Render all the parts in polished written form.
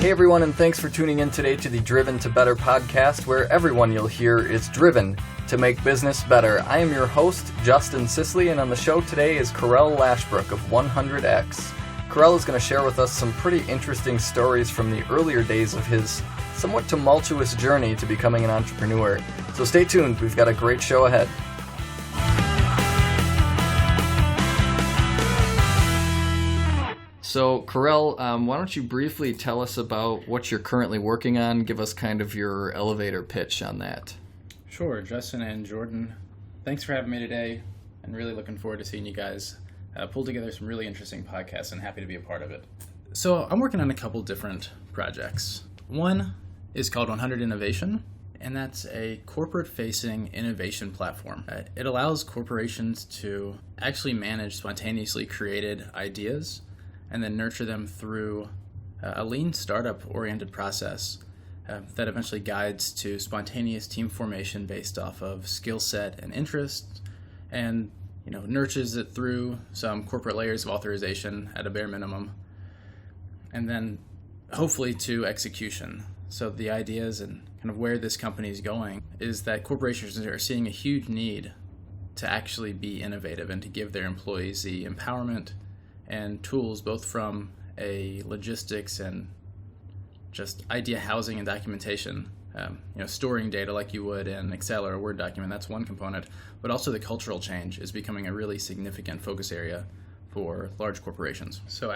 Hey everyone, and thanks for tuning in today to the Driven to Better podcast, where everyone you'll hear is driven to make business better. I am your host, Justin Sisley, and on the show today is Correll Lashbrook of 100X. Correll is going to share with us some pretty interesting stories from the earlier days of his somewhat tumultuous journey to becoming an entrepreneur. So stay tuned, we've got a great show ahead. So, Correll, why don't you briefly tell us about what you're currently working on? Give us kind of your elevator pitch on that. Sure, Justin and Jordan, thanks for having me today. I'm really looking forward to seeing you guys pull together some really interesting podcasts, and happy to be a part of it. So I'm working on a couple different projects. One is called 100 Innovation, and that's a corporate-facing innovation platform. It allows corporations to actually manage spontaneously created ideas and then nurture them through a lean startup-oriented process that eventually guides to spontaneous team formation based off of skill set and interest, and nurtures it through some corporate layers of authorization at a bare minimum, and then hopefully to execution. So the ideas and kind of where this company is going is that corporations are seeing a huge need to actually be innovative and to give their employees the empowerment and tools, both from a logistics and just idea housing and documentation, storing data like you would in Excel or a Word document. That's one component, but also the cultural change is becoming a really significant focus area for large corporations. So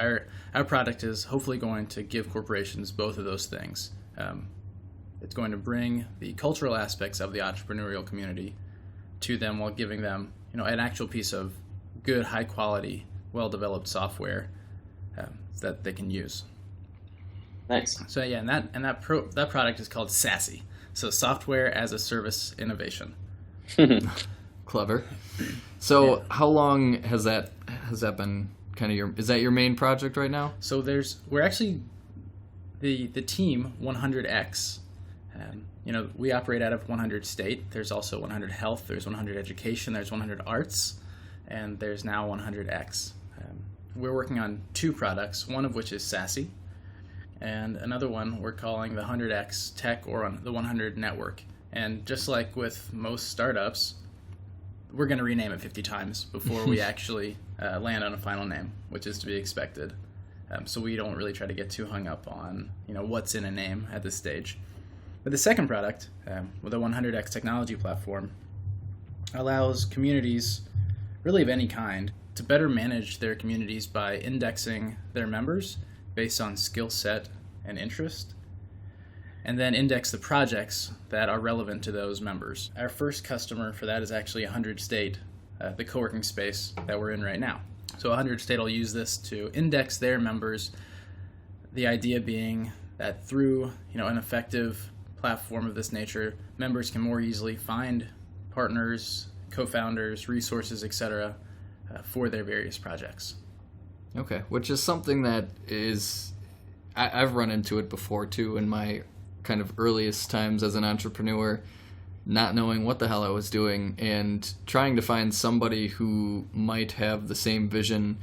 our product is hopefully going to give corporations both of those things. It's going to bring the cultural aspects of the entrepreneurial community to them while giving them, an actual piece of good, high quality, well-developed software that they can use. Nice. So yeah, and that product is called SaaS, so Software as a Service Innovation. Clever. So how long has that been kind of is that your main project right now? So we're actually the team 100X. We operate out of 100 State. There's also 100 Health. There's 100 Education. There's 100 Arts, and there's now 100X. We're working on two products, one of which is SaaS, and another one we're calling the 100X Tech, or on the 100 Network. And just like with most startups, we're going to rename it 50 times before we actually land on a final name, which is to be expected. So we don't really try to get too hung up on what's in a name at this stage. But the second product, with the 100X technology platform, allows communities, really of any kind, to better manage their communities by indexing their members based on skill set and interest, and then index the projects that are relevant to those members. Our first customer for that is actually 100 State, the co-working space that we're in right now. So 100 State will use this to index their members, the idea being that through an effective platform of this nature, members can more easily find partners, co-founders, resources, etc., for their various projects. Okay, which is something that I've run into it before too in my kind of earliest times as an entrepreneur, not knowing what the hell I was doing and trying to find somebody who might have the same vision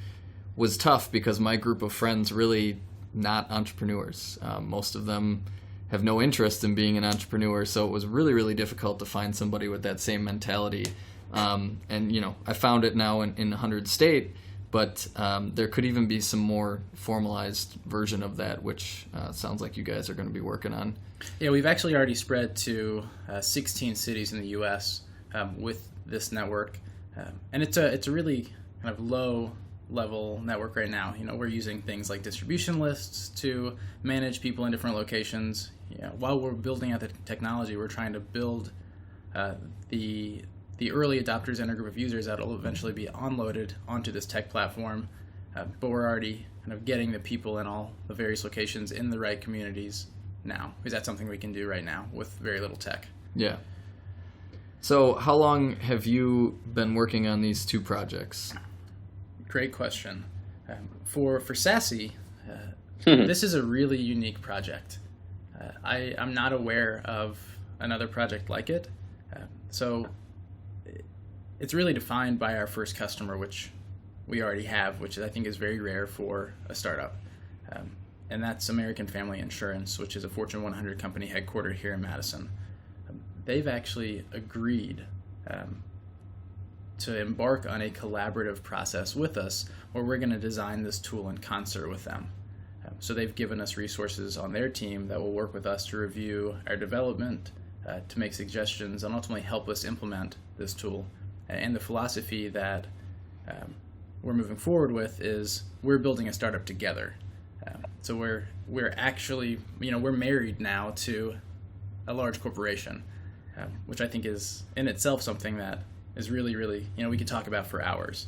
was tough because my group of friends really not entrepreneurs. Most of them have no interest in being an entrepreneur, so it was really, really difficult to find somebody with that same mentality. I found it now in 100 State, but there could even be some more formalized version of that, which sounds like you guys are going to be working on. Yeah, we've actually already spread to 16 cities in the U.S. With this network, and it's a really kind of low-level network right now. We're using things like distribution lists to manage people in different locations. While we're building out the technology, we're trying to build the early adopters and a group of users that will eventually be onloaded onto this tech platform, but we're already kind of getting the people in all the various locations in the right communities now, because that's something we can do right now with very little tech. Yeah. So how long have you been working on these two projects? Great question. For SaaS, this is a really unique project. I'm not aware of another project like it. So it's really defined by our first customer, which we already have, which I think is very rare for a startup. and that's American Family Insurance, which is a Fortune 100 company headquartered here in Madison. They've actually agreed to embark on a collaborative process with us where we're going to design this tool in concert with them. So they've given us resources on their team that will work with us to review our development, to make suggestions, and ultimately help us implement this tool. And the philosophy that we're moving forward with is we're building a startup together. So we're actually, we're married now to a large corporation, which I think is in itself something that is really, really, we could talk about for hours.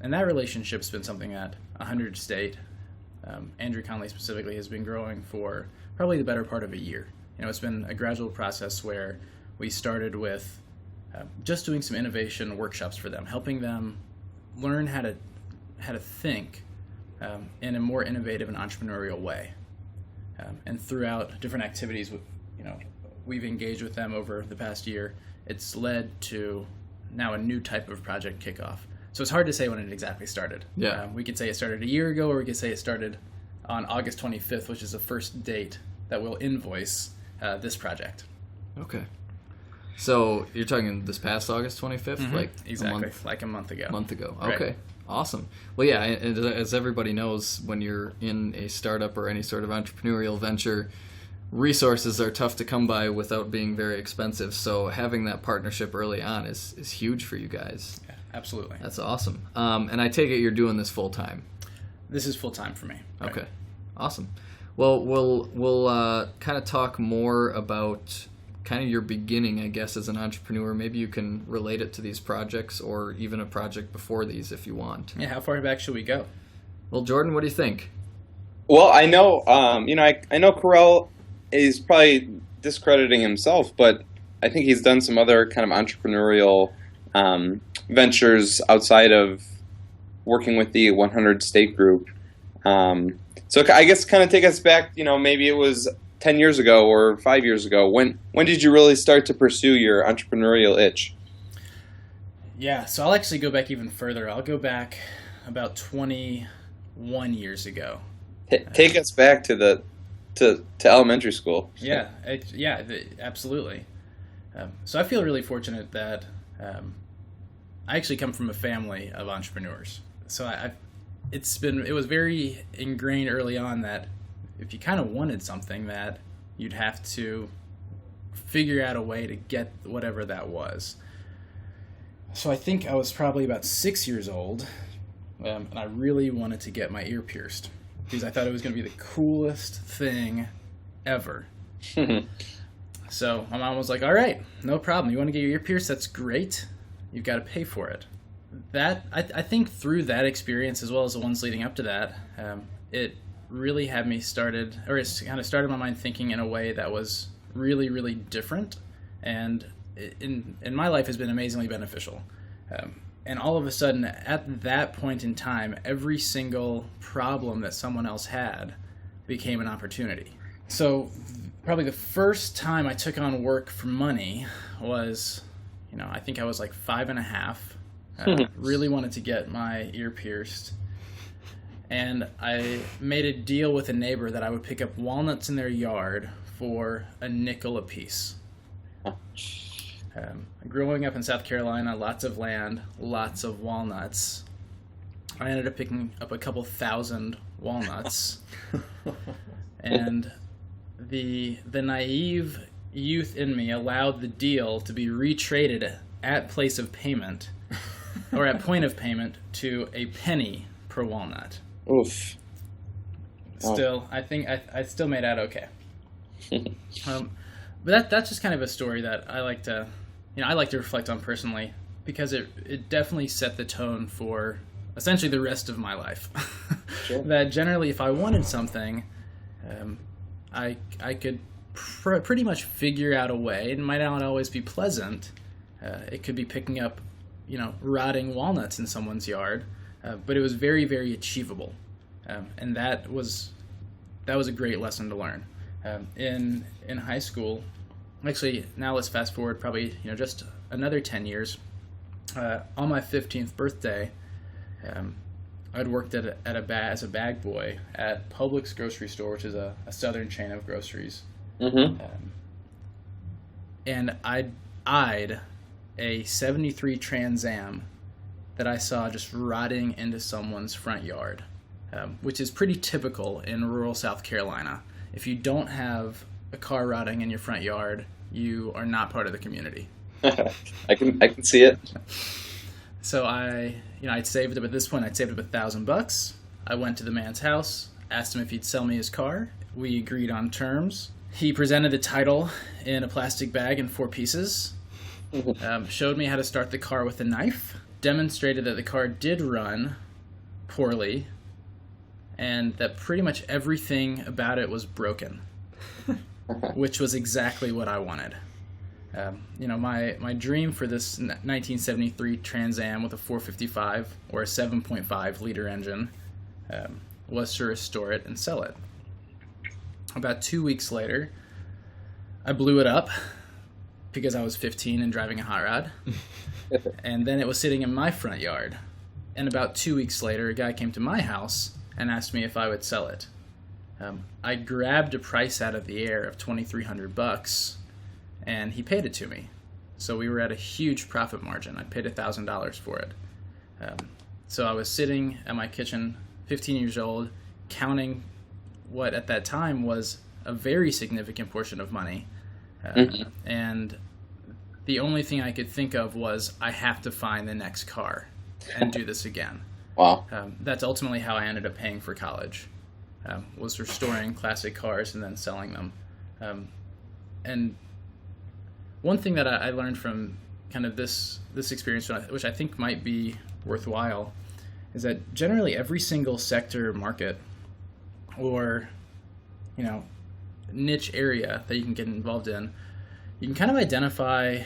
And that relationship's been something that 100 State, Andrew Conley specifically, has been growing for probably the better part of a year. It's been a gradual process where we started with just doing some innovation workshops for them, helping them learn how to think in a more innovative and entrepreneurial way. And throughout different activities, we've engaged with them over the past year, it's led to now a new type of project kickoff. So it's hard to say when it exactly started. Yeah. We could say it started a year ago, or we could say it started on August 25th, which is the first date that we'll invoice this project. Okay. So you're talking this past August 25th? Mm-hmm. Like exactly, like a month ago. Okay. Right. Awesome. Well, yeah, as everybody knows, when you're in a startup or any sort of entrepreneurial venture, resources are tough to come by without being very expensive. So having that partnership early on is huge for you guys. Yeah, absolutely. That's awesome. And I take it you're doing this full time. This is full time for me. Right. Okay. Awesome. Well, we'll kind of talk more about kind of your beginning, I guess, as an entrepreneur. Maybe you can relate it to these projects or even a project before these if you want. Yeah, how far back should we go? Well, Jordan, what do you think? Well, I know, I know Correll is probably discrediting himself, but I think he's done some other kind of entrepreneurial ventures outside of working with the 100 State group. So I guess kind of take us back, maybe it was 10 years ago or 5 years ago. When did you really start to pursue your entrepreneurial itch? Yeah, so I'll actually go back even further. I'll go back about 21 years ago. Take us back to elementary school. Yeah, absolutely. So I feel really fortunate that I actually come from a family of entrepreneurs. So it was very ingrained early on that if you kind of wanted something, that you'd have to figure out a way to get whatever that was. So I think I was probably about 6 years old, and I really wanted to get my ear pierced because I thought it was going to be the coolest thing ever. So my mom was like, all right, no problem. You want to get your ear pierced? That's great. You've got to pay for it. That I think through that experience, as well as the ones leading up to that, it really had me started my mind thinking in a way that was really, really different, and in my life has been amazingly beneficial. And all of a sudden, at that point in time, every single problem that someone else had became an opportunity. So probably the first time I took on work for money was, I think I was like 5.5. Really wanted to get my ear pierced. And I made a deal with a neighbor that I would pick up walnuts in their yard for a nickel a piece. Growing up in South Carolina, lots of land, lots of walnuts. I ended up picking up a couple thousand walnuts. And the naive youth in me allowed the deal to be retraded at place of payment, or at point of payment, to a penny per walnut. Oof. Still, I think I still made out okay. But that's just kind of a story that I like to reflect on personally, because it definitely set the tone for essentially the rest of my life. Sure. That generally, if I wanted something, I could pretty much figure out a way. It might not always be pleasant. It could be picking up, rotting walnuts in someone's yard, but it was very, very achievable, and that was a great lesson to learn. In high school, actually, now let's fast forward probably just another 10 years. On my 15th birthday, I'd worked as a bag boy at Publix grocery store, which is a southern chain of groceries. Mm-hmm. And I eyed a 73 Trans Am that I saw just rotting into someone's front yard, which is pretty typical in rural South Carolina. If you don't have a car rotting in your front yard, you are not part of the community. I can see it. So I'd saved up at this point. I'd saved up $1,000. I went to the man's house, asked him if he'd sell me his car. We agreed on terms. He presented the title in a plastic bag in 4 pieces. Showed me how to start the car with a knife. Demonstrated that the car did run poorly, and that pretty much everything about it was broken, which was exactly what I wanted. My dream for this 1973 Trans Am with a 455 or a 7.5 liter engine was to restore it and sell it. About 2 weeks later, I blew it up because I was 15 and driving a hot rod. And then it was sitting in my front yard. And about 2 weeks later, a guy came to my house and asked me if I would sell it. I grabbed a price out of the air of $2,300, and he paid it to me. So we were at a huge profit margin. I paid $1,000 for it. So I was sitting at my kitchen, 15 years old, counting what at that time was a very significant portion of money. And the only thing I could think of was, I have to find the next car and do this again. Wow. That's ultimately how I ended up paying for college, was restoring classic cars and then selling them. And one thing that I learned from kind of this experience, which I think might be worthwhile, is that generally every single sector market or niche area that you can get involved in, you can kind of identify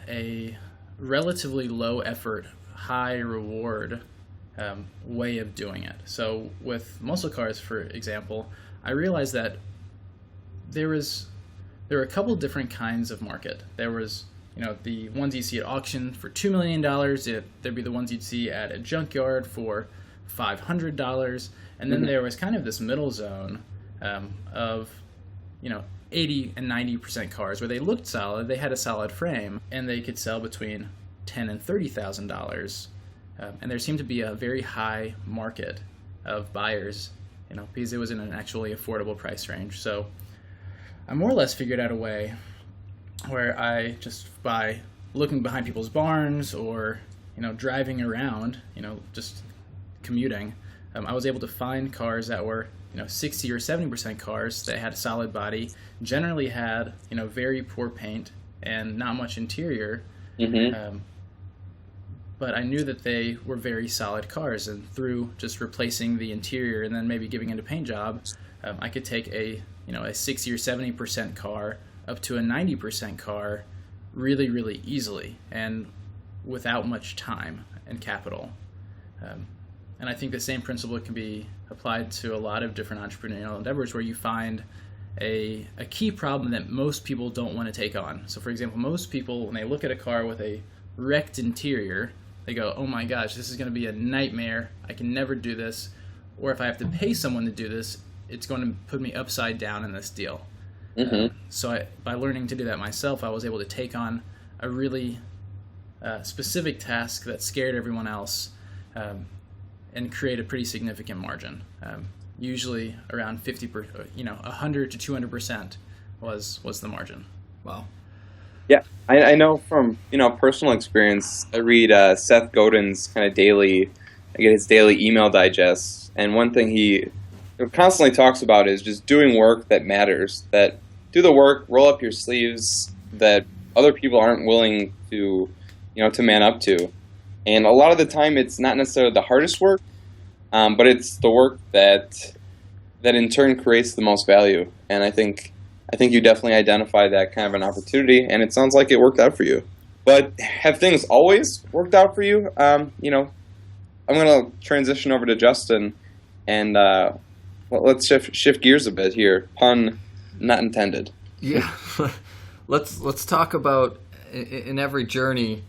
a relatively low effort, high reward way of doing it. So with muscle cars, for example, I realized that there were a couple different kinds of market. There was the ones you see at auction for $2 million. There'd be the ones you'd see at a junkyard for $500, and then there was kind of this middle zone of 80 and 90% cars where they looked solid, they had a solid frame, and they could sell between $10,000 and $30,000. And there seemed to be a very high market of buyers, because it was in an actually affordable price range. So I more or less figured out a way where I just, by looking behind people's barns or driving around, just commuting, I was able to find cars that were 60 or 70% cars that had a solid body, generally had very poor paint and not much interior. But I knew that they were very solid cars, and through just replacing the interior and then maybe giving it a paint job, I could take a 60 or 70% car up to a 90% car really, really easily and without much time and capital. And I think the same principle can be applied to a lot of different entrepreneurial endeavors where you find a key problem that most people don't want to take on. So for example, most people, when they look at a car with a wrecked interior, they go, oh my gosh, this is going to be a nightmare. I can never do this. Or if I have to pay someone to do this, it's going to put me upside down in this deal. So by learning to do that myself, I was able to take on a really specific task that scared everyone else and create a pretty significant margin. Usually around 100 to 200% was the margin. Wow. Yeah, I know from personal experience. I read Seth Godin's kind of daily, I get his daily email digests, and one thing he constantly talks about is just doing work that matters. That do the work, roll up your sleeves that other people aren't willing to to man up to. And a lot of the time, it's not necessarily the hardest work, but it's the work that in turn creates the most value. And I think you definitely identified that kind of an opportunity, and it sounds like it worked out for you. But have things always worked out for you? I'm going to transition over to Justin, and let's shift gears a bit here. Pun not intended. Yeah, let's talk about in every journey.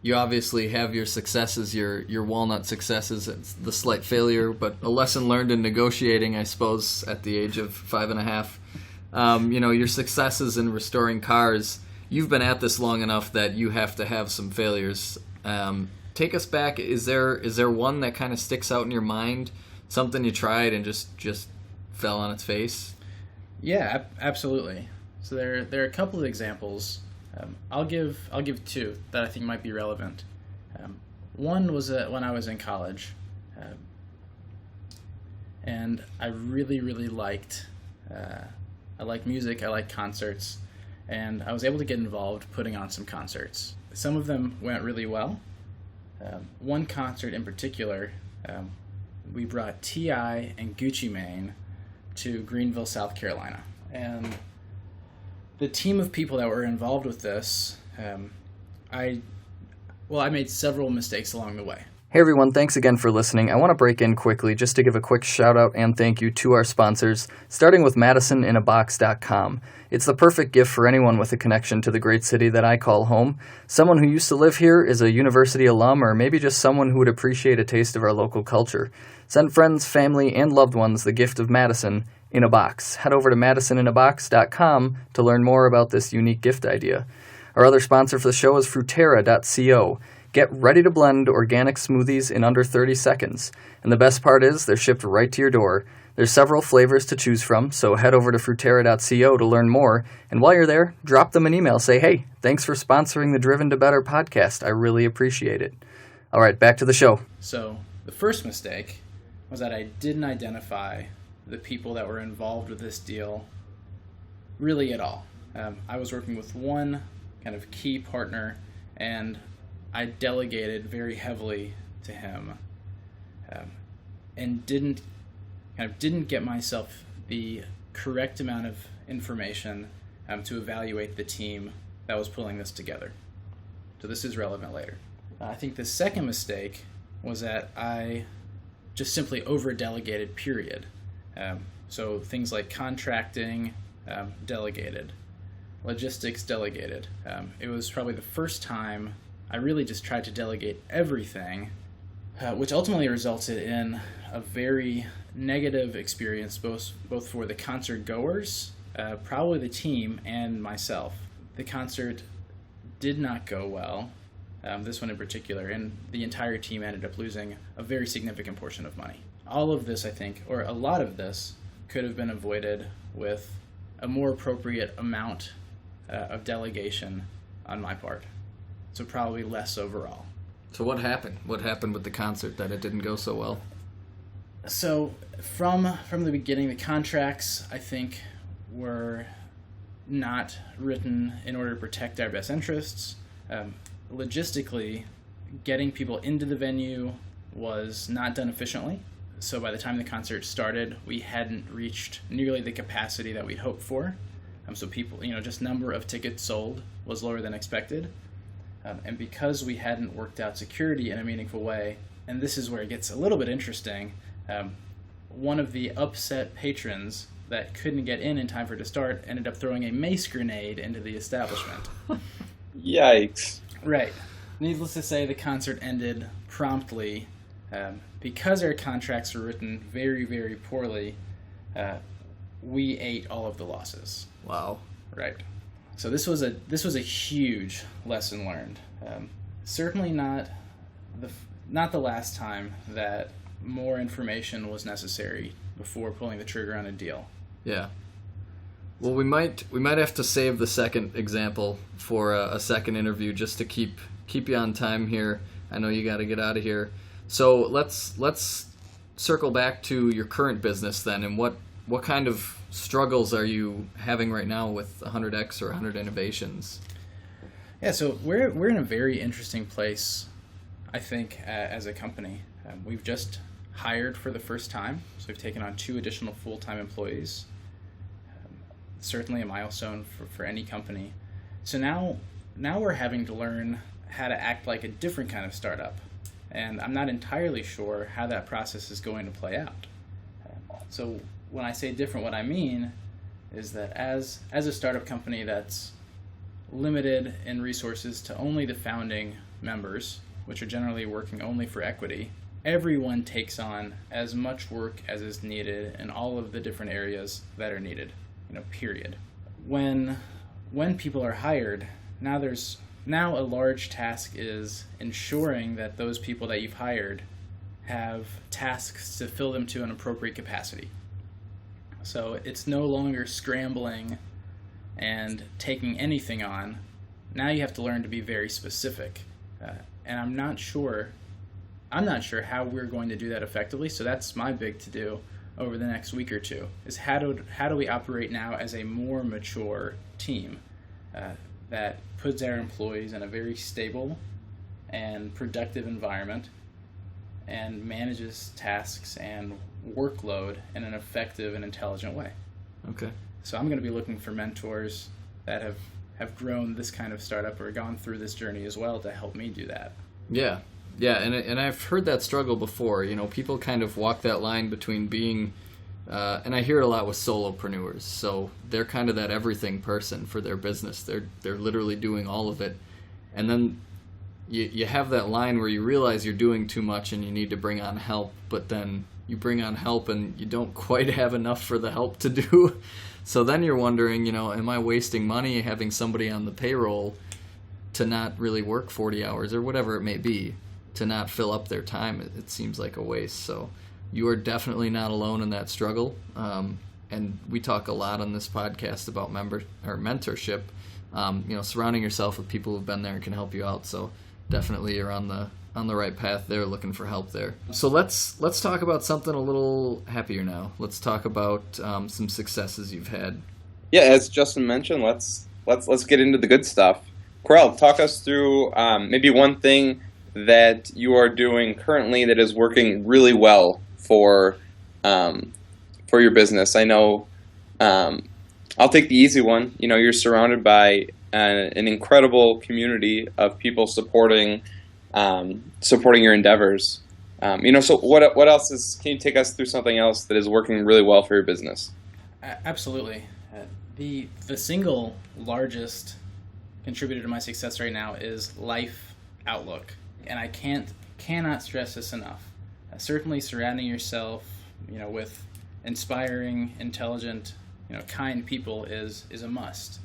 you obviously have your successes, your walnut successes, it's the slight failure, but a lesson learned in negotiating, I suppose, at the age of 5.5. Your successes in restoring cars, you've been at this long enough that you have to have some failures. Take us back. Is there one that kind of sticks out in your mind? Something you tried and just fell on its face? Yeah, absolutely. So there are a couple of examples. I'll give two that I think might be relevant. One was when I was in college, and I really liked I like music, I like concerts, and I was able to get involved putting on some concerts. Some of them went really well. One concert in particular, we brought T.I. and Gucci Mane to Greenville, South Carolina, and the team of people that were involved with this, I made several mistakes along the way. Hey everyone, thanks again for listening. I want to break in quickly just to give a quick shout out and thank you to our sponsors, starting with MadisonInAbox.com. It's the perfect gift for anyone with a connection to the great city that I call home. Someone who used to live here, is a university alum, or maybe just someone who would appreciate a taste of our local culture. Send friends, family, and loved ones the gift of Madison in a box. Head over to MadisonInAbox.com to learn more about this unique gift idea. Our other sponsor for the show is Fruitera.co. Get ready to blend organic smoothies in under 30 seconds. And the best part is they're shipped right to your door. There's several flavors to choose from, so head over to Fruitera.co to learn more. And while you're there, drop them an email. Say, hey, thanks for sponsoring the Driven to Better podcast. I really appreciate it. All right, back to the show. So the first mistake was that I didn't identify the people that were involved with this deal really at all. I was working with one kind of key partner, and I delegated very heavily to him, and didn't get myself the correct amount of information to evaluate the team that was pulling this together. So this is relevant later. I think the second mistake was that I just simply over-delegated, period. So things like contracting, delegated. Logistics, delegated. It was probably the first time I really just tried to delegate everything, which ultimately resulted in a very negative experience, both for the concert goers, probably the team, and myself. The concert did not go well, this one in particular, and the entire team ended up losing a very significant portion of money. All of this, I think, or a lot of this, could have been avoided with a more appropriate amount of delegation on my part. So probably less overall. So what happened? What happened with the concert that it didn't go so well? So from the beginning, the contracts, I think, were not written in order to protect our best interests. Logistically, getting people into the venue was not done efficiently. So by the time the concert started, we hadn't reached nearly the capacity that we'd hoped for. So people, just number of tickets sold was lower than expected. And because we hadn't worked out security in a meaningful way, and this is where it gets a little bit interesting, one of the upset patrons that couldn't get in time for it to start ended up throwing a mace grenade into the establishment. Yikes. Right. Needless to say, the concert ended promptly. Because our contracts were written very, very poorly, we ate all of the losses. Wow. Right. So this was a huge lesson learned. Certainly not the last time that more information was necessary before pulling the trigger on a deal. Yeah. Well, we might have to save the second example for a second interview just to keep you on time here. I know you got to get out of here. So let's circle back to your current business then, and what kind of struggles are you having right now with 100X or 100 Innovations? Yeah, so we're in a very interesting place, I think, as a company. We've just hired for the first time, so we've taken on 2 additional full-time employees. Certainly a milestone for any company. So now we're having to learn how to act like a different kind of startup, and I'm not entirely sure how that process is going to play out. So when I say different, what I mean is that as a startup company that's limited in resources to only the founding members, which are generally working only for equity, everyone takes on as much work as is needed in all of the different areas that are needed, period. When people are hired, now a large task is ensuring that those people that you've hired have tasks to fill them to an appropriate capacity. So it's no longer scrambling and taking anything on. Now you have to learn to be very specific. And I'm not sure how we're going to do that effectively. So that's my big to-do over the next week or two, is how do we operate now as a more mature team that puts our employees in a very stable and productive environment and manages tasks and workload in an effective and intelligent way. Okay. So I'm going to be looking for mentors that have grown this kind of startup or gone through this journey as well to help me do that. Yeah, and I've heard that struggle before. People kind of walk that line between being, and I hear it a lot with solopreneurs. So they're kind of that everything person for their business. They're literally doing all of it, and then you have that line where you realize you're doing too much and you need to bring on help, but then you bring on help and you don't quite have enough for the help to do. So then you're wondering, am I wasting money having somebody on the payroll to not really work 40 hours or whatever it may be, to not fill up their time? It seems like a waste. So you are definitely not alone in that struggle. And we talk a lot on this podcast about mentorship, surrounding yourself with people who've been there and can help you out. So definitely you're on the right path there, looking for help there. So let's talk about something a little happier now. Let's talk about some successes you've had. Yeah, as Justin mentioned, let's get into the good stuff. Correll, talk us through maybe one thing that you are doing currently that is working really well for your business. I know I'll take the easy one. You're surrounded by an incredible community of people supporting your endeavors. So what else can you take us through something else that is working really well for your business? Absolutely. The single largest contributor to my success right now is life outlook. And I cannot stress this enough. Certainly surrounding yourself, with inspiring, intelligent, kind people is a must.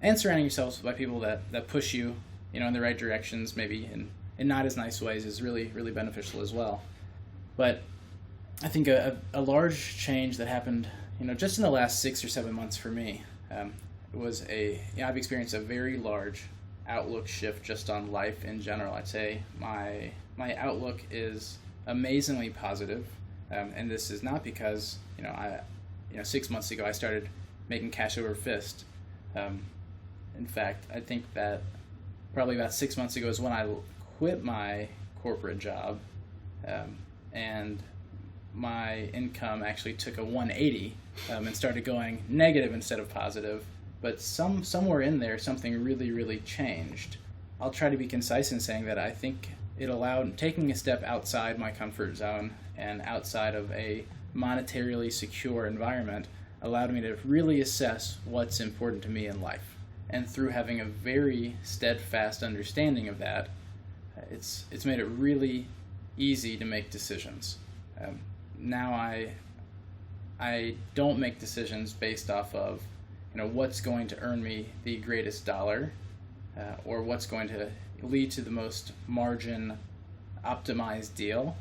And surrounding yourself by people that push you, in the right directions, maybe in not as nice ways, is really, really beneficial as well. But I think a large change that happened, just in the last 6 or 7 months for me, was I've experienced a very large outlook shift just on life in general. I'd say my outlook is amazingly positive, and this is not because 6 months ago I started making cash over fist. In fact, I think that probably about 6 months ago is when I quit my corporate job, and my income actually took a 180 and started going negative instead of positive. But somewhere in there, something really, really changed. I'll try to be concise in saying that I think it allowed taking a step outside my comfort zone and outside of a monetarily secure environment allowed me to really assess what's important to me in life. And through having a very steadfast understanding of that, it's made it really easy to make decisions. Now I don't make decisions based off of what's going to earn me the greatest dollar, or what's going to lead to the most margin optimized deal.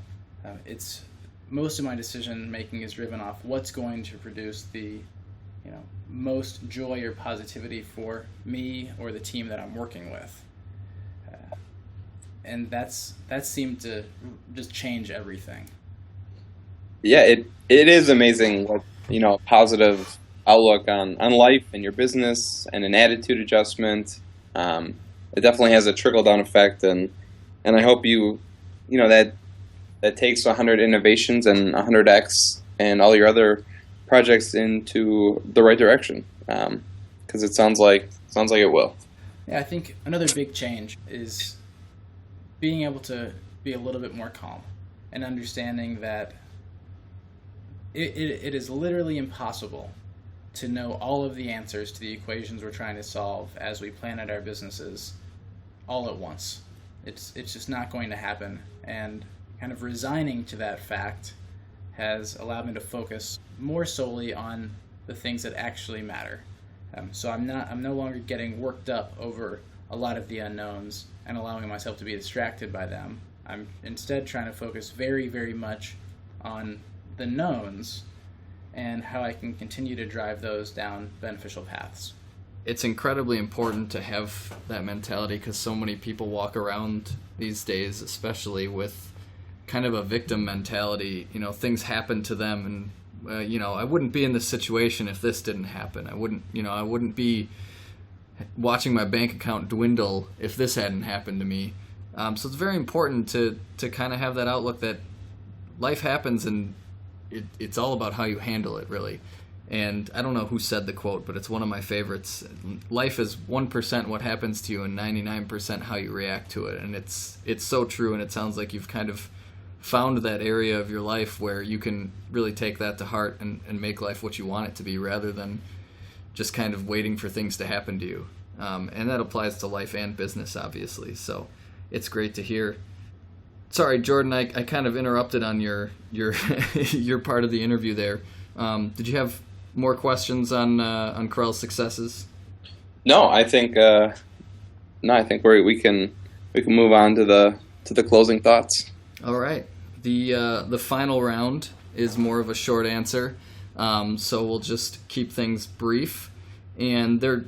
It's most of my decision making is driven off what's going to produce the most joy or positivity for me or the team that I'm working with. And that seemed to just change everything. Yeah, it is amazing what positive outlook on life and your business and an attitude adjustment. It definitely has a trickle-down effect, and I hope that takes 100 innovations and 100x and all your other projects into the right direction, because it sounds like it will. Yeah, I think another big change is being able to be a little bit more calm and understanding that it is literally impossible to know all of the answers to the equations we're trying to solve as we plan out our businesses all at once. It's just not going to happen. And kind of resigning to that fact has allowed me to focus more solely on the things that actually matter. So I'm no longer getting worked up over a lot of the unknowns and allowing myself to be distracted by them. I'm instead trying to focus very, very much on the knowns and how I can continue to drive those down beneficial paths. It's incredibly important to have that mentality because so many people walk around these days, especially with kind of a victim mentality. You know, things happen to them, and I wouldn't be in this situation if this didn't happen. I wouldn't be watching my bank account dwindle if this hadn't happened to me. So it's very important to kind of have that outlook that life happens, and it's all about how you handle it, really. And I don't know who said the quote, but it's one of my favorites. Life is 1% what happens to you and 99% how you react to it. And it's so true, and it sounds like you've kind of found that area of your life where you can really take that to heart and make life what you want it to be rather than just kind of waiting for things to happen to you. And that applies to life and business, obviously. So it's great to hear. Sorry, Jordan, I kind of interrupted on your your part of the interview there. Did you have more questions on Correll's successes? No, I think we can move on to the closing thoughts. All right. The final round is more of a short answer, so we'll just keep things brief, and they're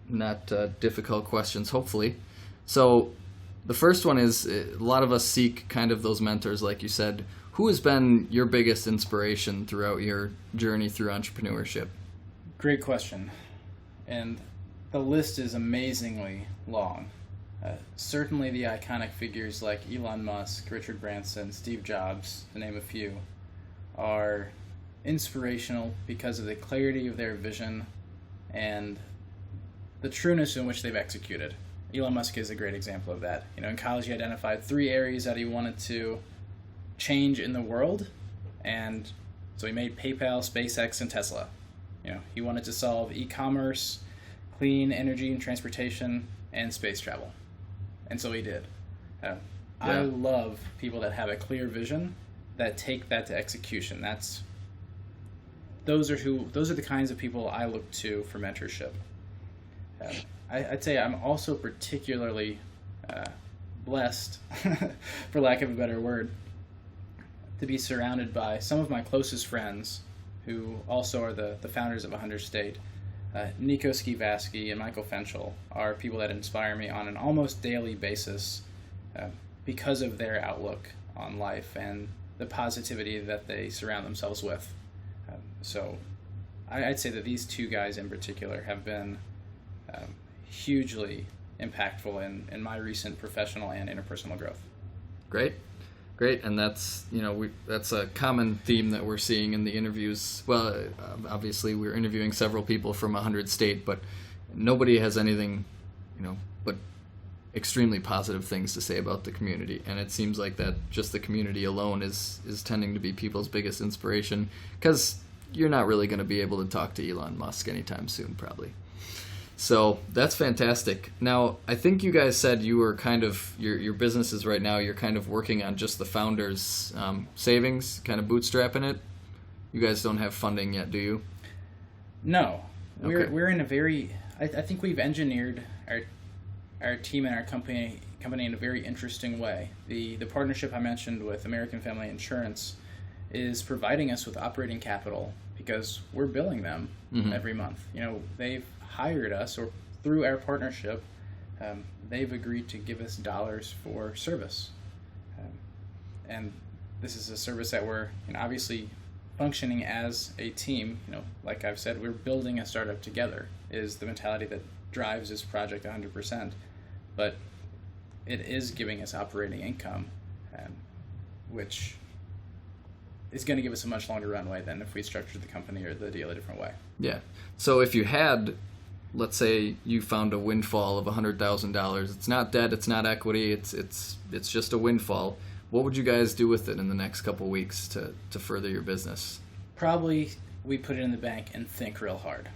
not difficult questions, hopefully. So the first one is, a lot of us seek kind of those mentors, like you said. Who has been your biggest inspiration throughout your journey through entrepreneurship? Great question. And the list is amazingly long. Certainly the iconic figures like Elon Musk, Richard Branson, Steve Jobs, to name a few, are inspirational because of the clarity of their vision and the trueness in which they've executed. Elon Musk is a great example of that. In college he identified 3 areas that he wanted to change in the world, and so he made PayPal, SpaceX, and Tesla. He wanted to solve e-commerce, clean energy and transportation, and space travel, and so he did. I love people that have a clear vision that take that to execution. Those are the kinds of people I look to for mentorship. I'd say I'm also particularly blessed, for lack of a better word, to be surrounded by some of my closest friends who also are the founders of 100 State. Nico Skivaski and Michael Fenchel are people that inspire me on an almost daily basis because of their outlook on life and the positivity that they surround themselves with. So I'd say that these 2 guys in particular have been hugely impactful in my recent professional and interpersonal growth. Great, and that's that's a common theme that we're seeing in the interviews. Well, obviously we're interviewing several people from 100 State, but nobody has anything, but extremely positive things to say about the community. And it seems like that just the community alone is tending to be people's biggest inspiration, because you're not really going to be able to talk to Elon Musk anytime soon, probably. So that's fantastic. Now, I think you guys said you were kind of, your businesses right now, you're kind of working on just the founders' savings, kind of bootstrapping it. You guys don't have funding yet, do you? No. Okay. We're in a very, I think we've engineered our team and our company in a very interesting way. The partnership I mentioned with American Family Insurance is providing us with operating capital because we're billing them every month. They've hired us, or through our partnership, they've agreed to give us dollars for service. And this is a service that we're obviously functioning as a team. Like I've said, we're building a startup together is the mentality that drives this project 100%. But it is giving us operating income, which is going to give us a much longer runway than if we structured the company or the deal a different way. Yeah. So if you had, let's say you found a windfall of $100,000, it's not debt, it's not equity, it's just a windfall. What would you guys do with it in the next couple weeks to further your business? Probably we put it in the bank and think real hard,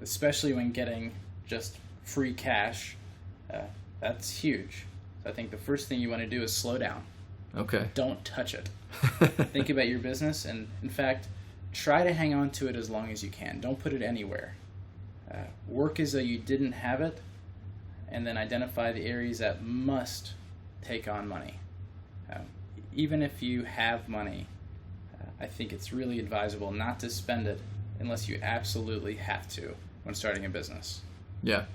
especially when getting just free cash. That's huge. So I think the first thing you want to do is slow down. Okay. Don't touch it. Think about your business, and in fact, try to hang on to it as long as you can. Don't put it anywhere. Work as though you didn't have it, and then identify the areas that must take on money. Even if you have money, I think it's really advisable not to spend it unless you absolutely have to when starting a business. Yeah,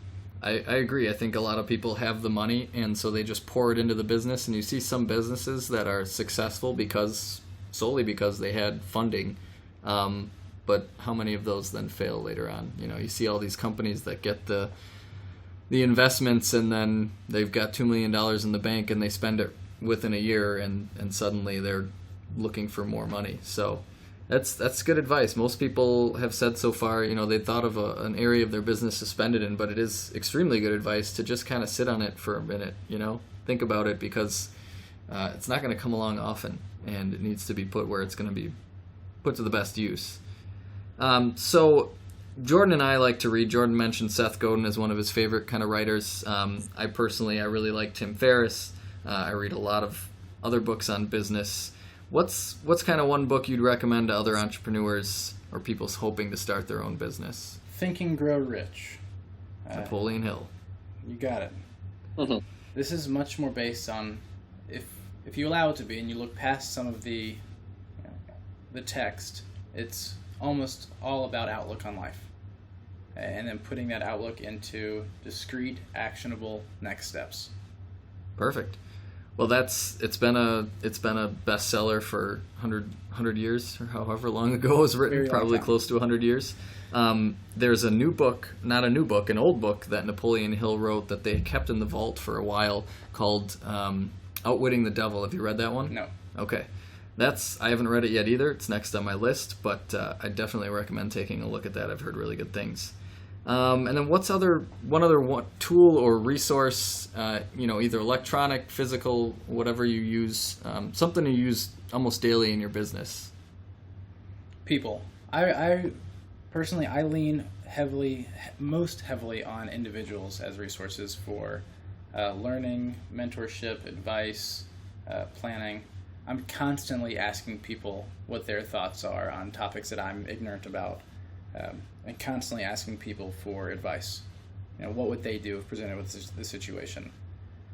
I agree. I think a lot of people have the money, and so they just pour it into the business, and you see some businesses that are successful solely because they had funding. But how many of those then fail later on? You see all these companies that get the investments, and then they've got $2 million in the bank, and they spend it within a year, and suddenly they're looking for more money. So that's good advice. Most people have said so far, they thought of an area of their business to spend it in, but it is extremely good advice to just kind of sit on it for a minute, think about it, because it's not going to come along often, and it needs to be put where it's going to be put to the best use. So Jordan and I like to read. Jordan mentioned Seth Godin as one of his favorite kind of writers. I really like Tim Ferriss. I read a lot of other books on business. What's kind of one book you'd recommend to other entrepreneurs or people hoping to start their own business? Think and Grow Rich. Napoleon Hill. You got it. Mm-hmm. This is much more based on, if you allow it to be, and you look past some of the text, it's almost all about outlook on life, and then putting that outlook into discrete, actionable next steps. Perfect. Well, it's been a bestseller for 100 years, or however long ago it was written, probably close to 100 years. There's an old book that Napoleon Hill wrote that they kept in the vault for a while called Outwitting the Devil. Have you read that one? No. Okay. I haven't read it yet either. It's next on my list, but I definitely recommend taking a look at that. I've heard really good things. And then what's one other tool or resource, either electronic, physical, whatever you use, something you use almost daily in your business? People. I personally, I lean most heavily on individuals as resources for learning, mentorship, advice, planning. I'm constantly asking people what their thoughts are on topics that I'm ignorant about, and constantly asking people for advice. What would they do if presented with the situation?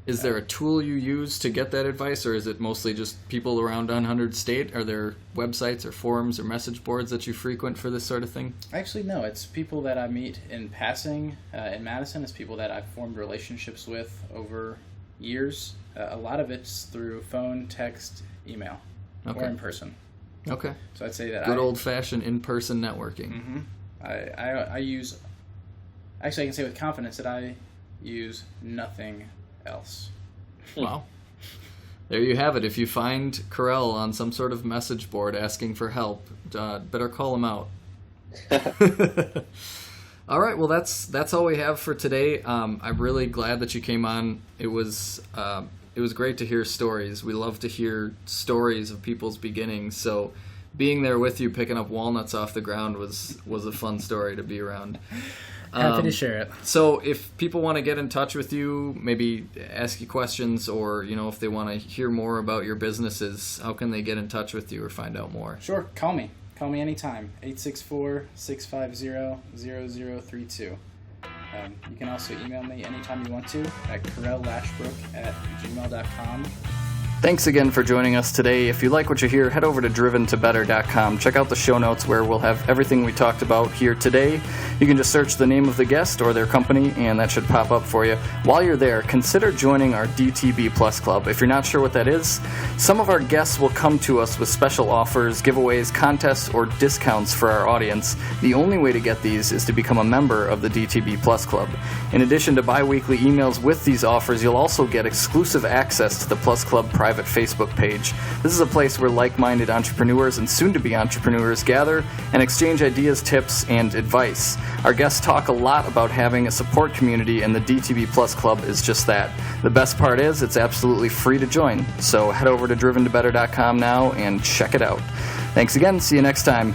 Is there a tool you use to get that advice, or is it mostly just people around 100 State? Are there websites or forums or message boards that you frequent for this sort of thing? Actually, no. It's people that I meet in passing in Madison. It's people that I've formed relationships with over years. A lot of it's through phone, text, email, or in person. Okay. So I'd say that good old-fashioned in-person networking. Mm-hmm. I use... Actually, I can say with confidence that I use nothing else. Wow. There you have it. If you find Correll on some sort of message board asking for help, better call him out. All right, well, that's all we have for today. I'm really glad that you came on. It was great to hear stories. We love to hear stories of people's beginnings. So being there with you, picking up walnuts off the ground was a fun story to be around. Happy to share it. So if people want to get in touch with you, maybe ask you questions, or if they want to hear more about your businesses, how can they get in touch with you or find out more? Sure, call me. Call me anytime, 864-650-0032. You can also email me anytime you want to at correlllashbrook@gmail.com. Thanks again for joining us today. If you like what you hear, head over to driventobetter.com. Check out the show notes where we'll have everything we talked about here today. You can just search the name of the guest or their company, and that should pop up for you. While you're there, consider joining our DTB Plus Club. If you're not sure what that is, some of our guests will come to us with special offers, giveaways, contests, or discounts for our audience. The only way to get these is to become a member of the DTB Plus Club. In addition to bi-weekly emails with these offers, you'll also get exclusive access to the Plus Club private Facebook page. This is a place where like-minded entrepreneurs and soon-to-be entrepreneurs gather and exchange ideas, tips, and advice. Our guests talk a lot about having a support community, and the DTB Plus Club is just that. The best part is it's absolutely free to join. So head over to driventobetter.com now and check it out. Thanks again. See you next time.